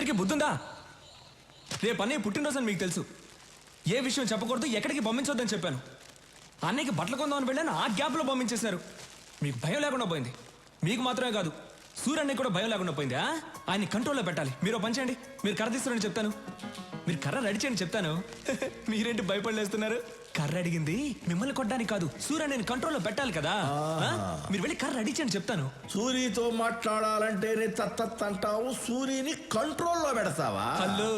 ఇద్దరికి బుద్ధుందా? రేపు అన్నయ్య పుట్టినరోజు అని మీకు తెలుసు. ఏ విషయం చెప్పకూడదు, ఎక్కడికి పంపించొద్దని చెప్పాను. అన్నయ్యకి బట్టలు కొందామని వెళ్ళాను, ఆ గ్యాప్లో పంపించేశారు. మీకు భయం లేకుండా పోయింది. మీకు మాత్రమే కాదు, సూర్యన్నయ్య కూడా భయం లేకుండా పోయింది. ఆయన్ని కంట్రోల్లో పెట్టాలి. మీరు పని చేయండి, మీరు కర్ర తీస్తున్నారని చెప్తాను. మీరు కర్ర రెడీ చేయండి చెప్తాను. మీరేంటి భయపడలేస్తున్నారు? కర్ర అడిగింది మిమ్మల్ని కొట్టడానికి కాదు, సూర్యన్నయ్యని కంట్రోల్లో పెట్టాలి కదా. మీరు వెళ్ళి కర్ర రెడీ చేయండి చెప్తాను. సూర్యతో మాట్లాడాలంటేనే తత్తత్ అంటావు, సూర్యని కంట్రోల్లో పెడతావా? హలో,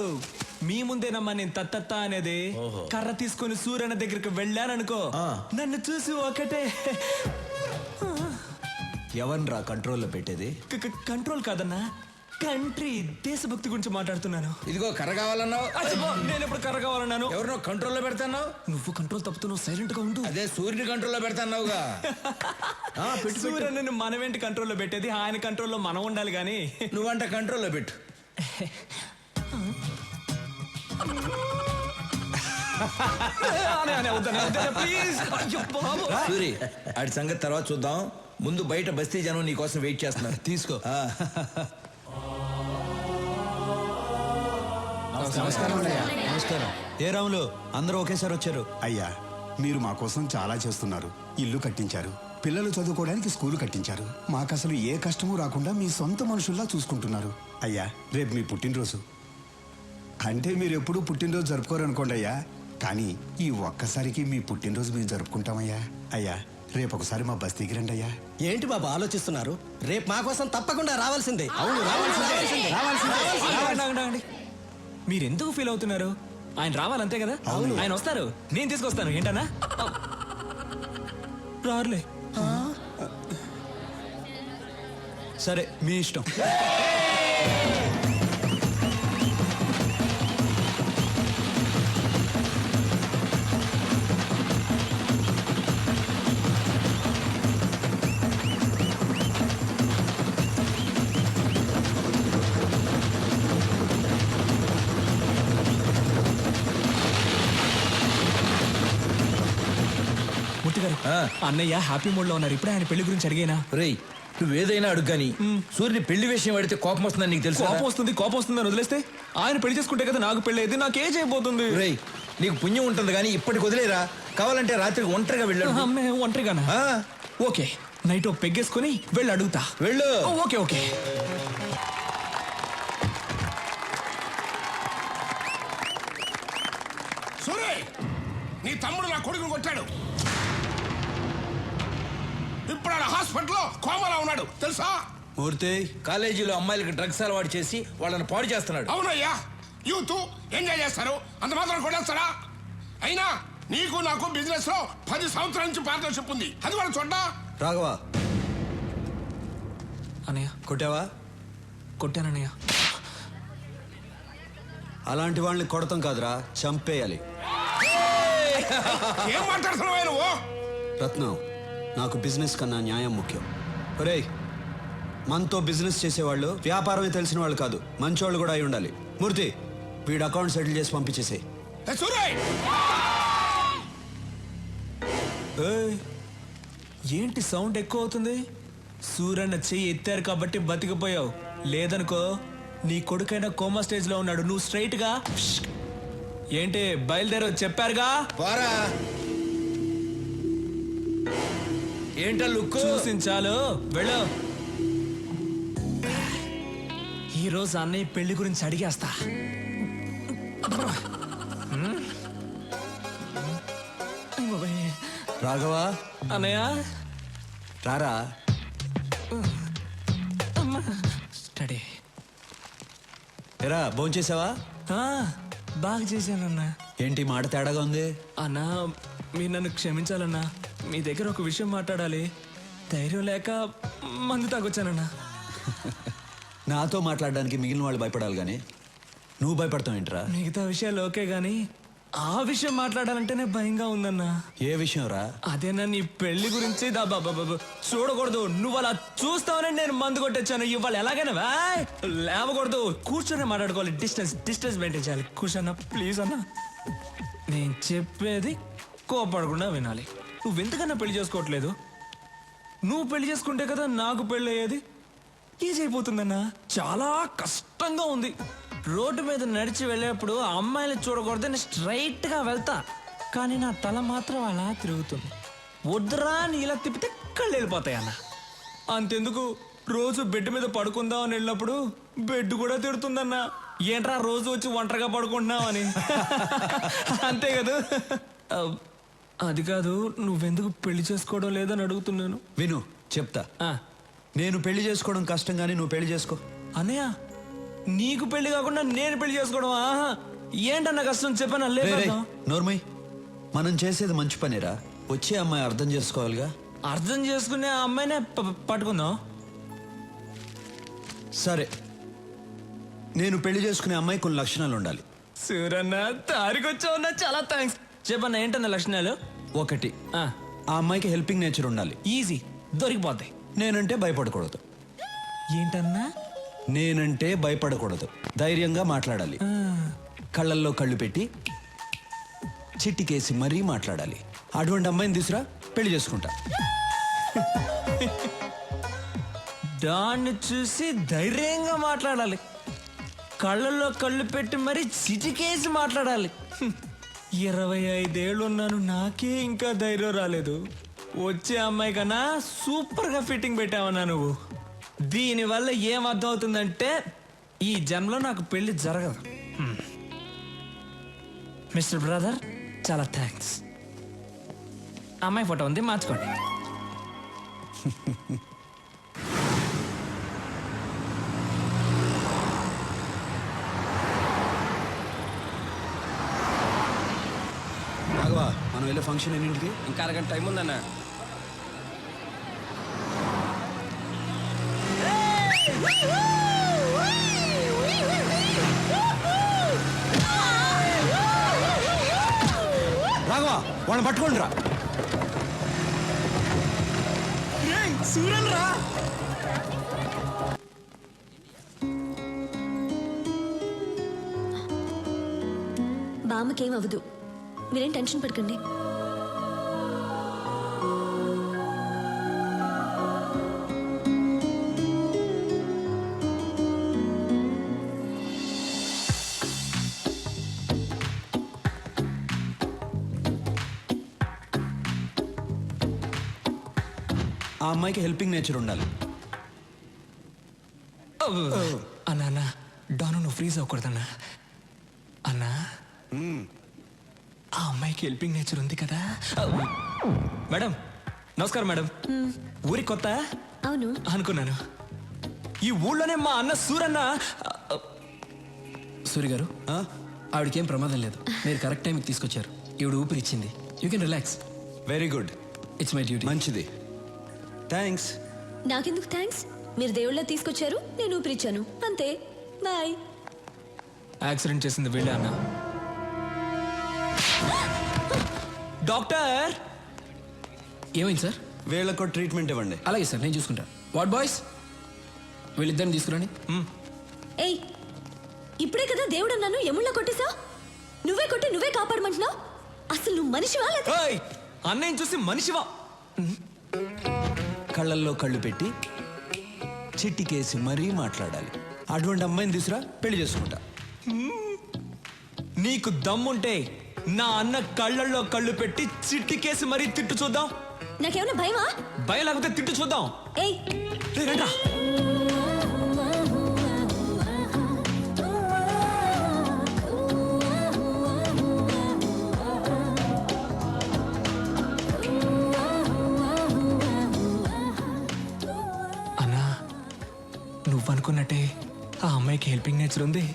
మీ ముందేనమ్మా నేను తత్తత్త అనేది. కర్ర తీసుకొని సూర్యన్న దగ్గరికి వెళ్ళాననుకో, నన్ను చూసి ఒకటే. ఎవరిరా కంట్రోల్లో పెట్టేది? కంట్రోల్ కాదన్నా, కంట్రీ, దేశభక్తి గురించి మాట్లాడుతున్నాను. ఇదిగో కర్ర కావాలన్నావు, నేను ఎప్పుడు కర్ర కావాలన్నాను? ఎవరినో కంట్రోల్లో పెడతాన్నావు. నువ్వు కంట్రోల్ తప్పుతున్నావు, సైలెంట్ గా ఉండు. అదే సూర్యుని కంట్రోల్లో పెడతాన్నావుగా. సూర్యను మనమేంటి కంట్రోల్లో పెట్టేది, ఆయన కంట్రోల్లో మనం ఉండాలి గాని. నువ్వంట కంట్రోల్లో పెట్టు. సూరి, ఆడి సంగతి తర్వాత చూద్దాం. ముందు బయట బస్తీ జనం నీ కోసం వెయిట్ చేస్తున్నారు. తీసుకో. నమస్కారం. ఏ రాములు, అందరూ ఒకేసారి వచ్చారు? అయ్యా, మీరు మా కోసం చాలా చేస్తున్నారు. ఇల్లు కట్టించారు, పిల్లలు చదువుకోవడానికి స్కూలు కట్టించారు. మాకు అసలు ఏ కష్టమూ రాకుండా మీ సొంత మనుషుల్లా చూసుకుంటున్నారు. అయ్యా, రేపు మీ పుట్టినరోజు. అంటే మీరు ఎప్పుడూ పుట్టినరోజు జరుపుకోరనుకోండి అయ్యా, కానీ ఈ ఒక్కసారికి మీ పుట్టినరోజు మేము జరుపుకుంటామయ్యా. అయ్యా, రేపు ఒకసారి మా బస్తీకి రండి అయ్యా. ఏంటి బాబు ఆలోచిస్తున్నారు? రేపు మా కోసం తప్పకుండా రావాల్సిందే. అవును, మీరు ఎందుకు ఫీల్ అవుతున్నారు? ఆయన రావాలంతే కదా. ఆయన వస్తారు, నేను తీసుకొస్తాను. ఏంటన్నా రారులే. సరే, మీ ఇష్టం. అన్నయ్య హ్యాపీ మూడ్ లో ఉన్నారు. ఇప్పుడే ఆయన పెళ్లి గురించి అడిగేనా? రేయ్, నువ్వేదైనా అడుగుగాని సూర్యుని పెళ్లి విషయం అడిగితే కోపం వస్తుందని నీకు తెలుసు. కోపం వస్తుందని వదిలేస్తే ఆయన పెళ్లి చేసుకుంటే కదా నాకు పెళ్లి అయితే నాకేం చేయబోతుంది? రేయ్, నీకు పుణ్యం ఉంటుంది కానీ ఇప్పటికి వదిలేరా. కావాలంటే రాత్రికి ఒంటరిగా వెళ్ళాడు. ఒంటరిగానా? ఓకే, నైట్ పెగ్గేసుకుని వెళ్ళి అడుగుతా. వెళ్ళు. Okay okay. సూరే, నీ తమ్ముడు నా కొడుకుని కొట్టాడు. ఇప్పుడు ఆయన హాస్పిటల్లో కోమలా ఉన్నాడు తెలుసా? మూర్తి, కాలేజీలో అమ్మాయిలకు డ్రగ్స్ అలవాటు చేసి వాళ్ళని పాడు చేస్తున్నాడు. అవునయ్యా, యూత్ ఎంజాయ్ చేస్తారు, అంత మాత్రం కొట్టేస్తారా? అయినా నీకు నాకు బిజినెస్ లో 10 సంవత్సరాల నుంచి పార్ట్నర్షిప్ ఉంది, అది కూడా చూడ్డా. రాఘవా, అన్నయ్య కొట్టావా? కొట్టానన్నయ్య. అలాంటి వాళ్ళని కొడతాం కాదురా, చంపేయాలి. ఏం మాట్లాడుతున్నావా నువ్వు? రత్నం, నాకు బిజినెస్ కన్నా న్యాయం ముఖ్యం. ఒరేయ్, మనతో బిజినెస్ చేసేవాళ్ళు వ్యాపారమే తెలిసిన వాళ్ళు కాదు, మంచోళ్ళు కూడా అయి ఉండాలి. మూర్తి, వీడు అకౌంట్ సెటిల్ చేసి పంపించేసే. ఏంటి సౌండ్ ఎక్కువ అవుతుంది? సూరన్న చెయ్యి ఎత్తారు కాబట్టి బతికిపోయావు, లేదనుకో నీ కొడుకైనా కోమా స్టేజ్ లో ఉన్నాడు. నువ్వు స్ట్రైట్ గా ఏంటి బయలుదేరో చెప్పారుగా. ఏంటా లుక్? చూసించాలు, వెళ్ళు. ఈరోజు అన్నయ్య పెళ్లి గురించి అడిగేస్తా. రాఘవా, అన్నయ్య రారా. స్టడీ. ఎరా, భోంచేసావా? బాగా చేశానన్నా. ఏంటి మాట తేడాగా ఉంది? అన్నా, మీరు నన్ను క్షమించాలన్నా. మీ దగ్గర ఒక విషయం మాట్లాడాలి. ధైర్యం లేక మందు తాగొచ్చానన్నా. నాతో మాట్లాడడానికి మిగిలిన వాళ్ళు భయపడాలి కానీ నువ్వు భయపడతావు ఏంట్రా? మిగతా విషయాలు ఓకే గానీ ఆ విషయం మాట్లాడాలంటేనే భయంగా ఉందన్నా. ఏ విషయం రా? అదేనా నీ పెళ్లి గురించి. చూడకూడదు, నువ్వు అలా చూస్తావని నేను మందు కొట్టొచ్చాను. ఇవాళ ఎలాగైనా లేవకూడదు, కూర్చొని మాట్లాడుకోవాలి. డిస్టెన్స్ మెయింటైన్ చేయాలి. కూర్చోన్నా ప్లీజ్ అన్నా. నేను చెప్పేది కోపడకుండా వినాలి. నువ్వెందుకన్నా పెళ్లి చేసుకోవట్లేదు? నువ్వు పెళ్లి చేసుకుంటే కదా నాకు పెళ్లి అయ్యేది. ఈజీ అయిపోతుందన్నా. చాలా కష్టంగా ఉంది. రోడ్డు మీద నడిచి వెళ్ళేప్పుడు ఆ అమ్మాయిలు చూడకూడదని స్ట్రైట్ గా వెళ్తా, కానీ నా తల మాత్రం అలా తిరుగుతుంది. వద్దురా అని ఇలా తిప్పితే కళ్ళు వెళ్ళిపోతాయి అన్న. అంతెందుకు, రోజు బెడ్ మీద పడుకుందాం అని వెళ్ళినప్పుడు బెడ్ కూడా తిడుతుందన్న. ఏంట్రా రోజు వచ్చి ఒంటరిగా పడుకుంటున్నావు అని. అంతే కదా. అది కాదు, నువ్వెందుకు పెళ్లి చేసుకోవడం లేదని అడుగుతున్నాను. విను చెప్తా. ఆ, నేను పెళ్లి చేసుకోవడం కష్టం కానీ నువ్వు పెళ్లి చేసుకో. అన్నయ్య నీకు పెళ్లి కాకుండా నేను పెళ్లి చేసుకోవడం ఆహా ఏంటన్న కష్టం చెప్పాను. రేయ్, రేయ్, లేదు నోర్మయ్, మనం చేసేది మంచి పనిరా. వచ్చే అమ్మాయి అర్థం చేసుకోవాలిగా. అర్థం చేసుకునే ఆ అమ్మాయినే పట్టుకుందాం. సరే, నేను పెళ్లి చేసుకునే అమ్మాయి కొన్ని లక్షణాలు ఉండాలి. సూరన్న తారికొచ్చావున్నా, చాలా థ్యాంక్స్. చెప్పన్న ఏంటన్న లక్షణాలు? ఒకటి, ఆ, ఆ అమ్మాయికి హెల్పింగ్ నేచర్ ఉండాలి. ఈజీ, దొరికిపోతాయి. నేనంటే భయపడకూడదు. ఏంటన్నా? నేనంటే భయపడకూడదు, ధైర్యంగా మాట్లాడాలి. కళ్ళల్లో కళ్ళు పెట్టి చిట్టికేసి మరీ మాట్లాడాలి. అటువంటి అమ్మాయిని తీసురా, పెళ్లి చేసుకుంటా. దాన్ని చూసి ధైర్యంగా మాట్లాడాలి, కళ్ళల్లో కళ్ళు పెట్టి మరి చిటికేసి మాట్లాడాలి. 25 ఏళ్ళు ఉన్నాను, నాకే ఇంకా ధైర్యం రాలేదు. వచ్చే అమ్మాయి కన్నా సూపర్ గా ఫిట్టింగ్ పెట్టావన్నా నువ్వు. దీనివల్ల ఏం అర్థం అవుతుందంటే ఈ జన్మలో నాకు పెళ్లి జరగదు. మిస్టర్ బ్రదర్, చాలా థ్యాంక్స్. అమ్మాయి ఫోటో ఉంది, మార్చుకోండి. రాఘవా, మనం వెళ్ళే ఫంక్షన్ ఎన్నింటికి? ఇంకా అరగంట టైం ఉందన్న. రాఘవా, వాళ్ళని పట్టుకోండి రా. సూరన్ రా. బామ్మకేం అవ్వదు, మీరేం టెన్షన్ పడకండి. ఆ అమ్మాయికి హెల్పింగ్ నేచర్ ఉండాలి. అన్నా డాను నువ్వు ఫ్రీజ్ అవ్వకూడదన్నా. అన్నా, ఆ అమ్మాయికి హెల్పింగ్ నేచర్ ఉంది కదా. మేడం నమస్కారం. మేడం ఊరి కొత్త అవును అనుకున్నాను. ఈ ఊళ్ళోనే మా అన్న సూరన్న. సూరి గారు, ఆ? ఆవిడకేం ప్రమాదం లేదు. మీరు కరెక్ట్ టైంకి తీసుకొచ్చారు. ఈవిడ ఊపిరి ఇచ్చింది. You can relax. Very good, it's my duty. మంచిది, థ్యాంక్స్. నాకెందుకు థ్యాంక్స్? మీరు దేవుళ్ళ తీసుకొచ్చారు, నేను ఊపిరిచ్చాను, అంతే. బాయ్. యాక్సిడెంట్ చేసింది వీళ్ళే అన్న. డాక్టర్ ఏమైంది సార్? వీళ్ళకు ట్రీట్మెంట్ ఇవ్వండి. అలాగే సార్, నేను చూసుకుంటా. వాట్ బాయ్స్, వీళ్ళిద్దరిని తీసుకురండి. ఏయ్, ఇప్పుడే కదా దేవుడు అన్నాను, ఎముళ్ళ కొట్టేశా. నువ్వే కొట్టి నువ్వే కాపాడమంటున్నావు. అసలు నువ్వు మనిషివా లేదా? ఏయ్, అన్నయ్యని చూసి మనిషివా? కళ్ళల్లో కళ్ళు పెట్టి చిట్టికేసి మరీ మాట్లాడాలి. అటువంటి అమ్మాయిని తీసురా, పెళ్లి చేసుకుంటా. నీకు దమ్ముంటే నా అన్న కళ్ళల్లో కళ్ళు పెట్టి చిట్టికేసి మరీ తిట్టు చూద్దాం. నాకేమైనా భయమా? భయం లేకపోతే తిట్టు చూద్దాం. ఏయ్, రేయ్, రండ్రా. అన్నా, నువ్వనుకున్నట్టే ఆ అమ్మాయికి హెల్పింగ్ నేచర్ ఉంది.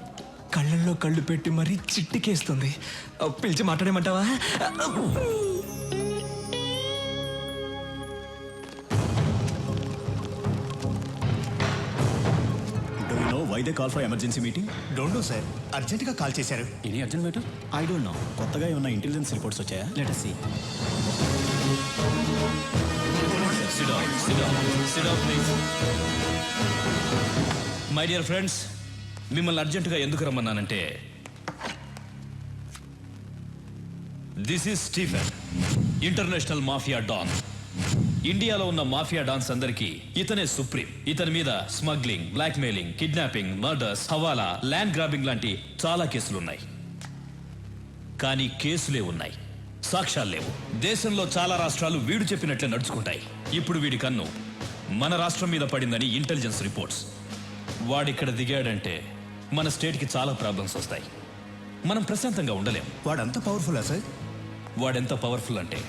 కళ్ళల్లో కళ్ళు పెట్టి మరీ చిట్టికేస్తుంది. పిలిచి మాట్లాడేమంటావా? Do you know why they call for emergency meeting? Don't know sir, అర్జెంటుగా కాల్ చేశారు. Any urgent matter? I don't know. కొత్తగా ఏమన్నా ఇంటెలిజెన్స్ రిపోర్ట్స్ వచ్చాయా? Let us see. Sit down. Sit down. Sit down, please. My dear friends, మిమ్మల్ని అర్జెంటుగా ఎందుకు రమ్మన్నానంటే, this is Stephen, international mafia don. ఇండియాలో ఉన్న మాఫియా డాన్స్ అందరికీ ఇతనే సుప్రీం. ఇతని మీద smuggling, blackmailing, kidnapping, murders, హవాలా, ల్యాండ్ గ్రాబింగ్ లాంటి చాలా కేసులున్నాయి. కానీ కేసులే ఉన్నాయి, సాక్ష్యాలు లేవు. దేశంలో చాలా రాష్ట్రాలు వీడు చెప్పినట్లే నడుచుకుంటాయి. ఇప్పుడు వీడి కన్ను మన రాష్ట్రం మీద పడిందని ఇంటెలిజెన్స్ రిపోర్ట్స్. వాడిక్కడ దిగాడంటే మన స్టేట్కి చాలా ప్రాబ్లమ్స్ వస్తాయి. మనం ప్రశాంతంగా ఉండలేం. వాడంత పవర్ఫుల్లా సార్? వాడెంత పవర్ఫుల్ అంటే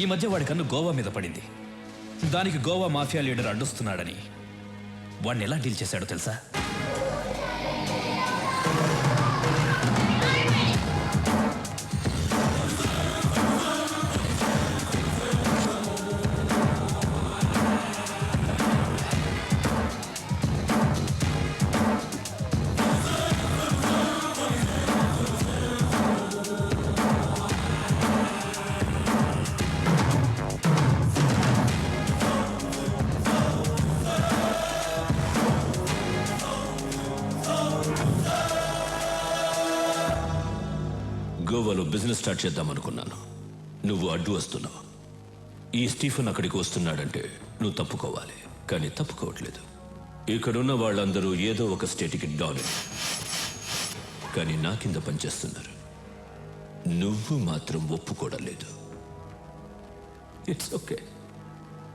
ఈ మధ్య వాడి కన్ను గోవా మీద పడింది. దానికి గోవా మాఫియా లీడర్ అడ్డొస్తున్నాడని వాడిని ఎలా డీల్ చేశాడో తెలుసా? గోవాలో బిజినెస్ స్టార్ట్ చేద్దాం అనుకున్నాను. నువ్వు అడ్డు వస్తున్నావు. ఈ స్టీఫెన్ అక్కడికి వస్తున్నాడంటే నువ్వు తప్పుకోవాలి, కానీ తప్పుకోవట్లేదు. ఇక్కడున్న వాళ్ళందరూ ఏదో ఒక స్టేట్కి డామినేట్, కానీ నా కింద పనిచేస్తున్నారు. నువ్వు మాత్రం ఒప్పుకోవడం లేదు. It's okay.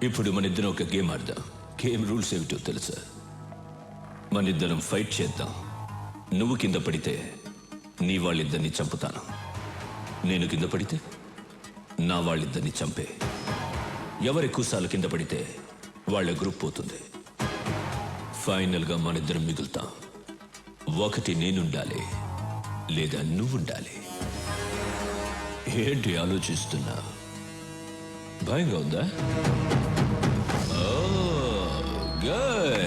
ఇప్పుడు మన ఇద్దరం ఒక గేమ్ ఆడదాం. గేమ్ రూల్స్ ఏమిటో తెలుసా? మన ఇద్దరం ఫైట్ చేద్దాం. నువ్వు కింద పడితే నీ వాళ్ళిద్దరిని చంపుతాను. నేను కింద పడితే నా వాళ్ళిద్దరిని చంపే. ఎవరెక్కువ సార్లు కింద పడితే వాళ్ళ గ్రూప్ పోతుంది. ఫైనల్గా మన ఇద్దరం మిగులుతాం. ఒకటి నేనుండాలి, లేదా నువ్వుండాలి. ఏంటి ఆలోచిస్తున్నా? భయంగా ఉందా? ఓ గుడ్.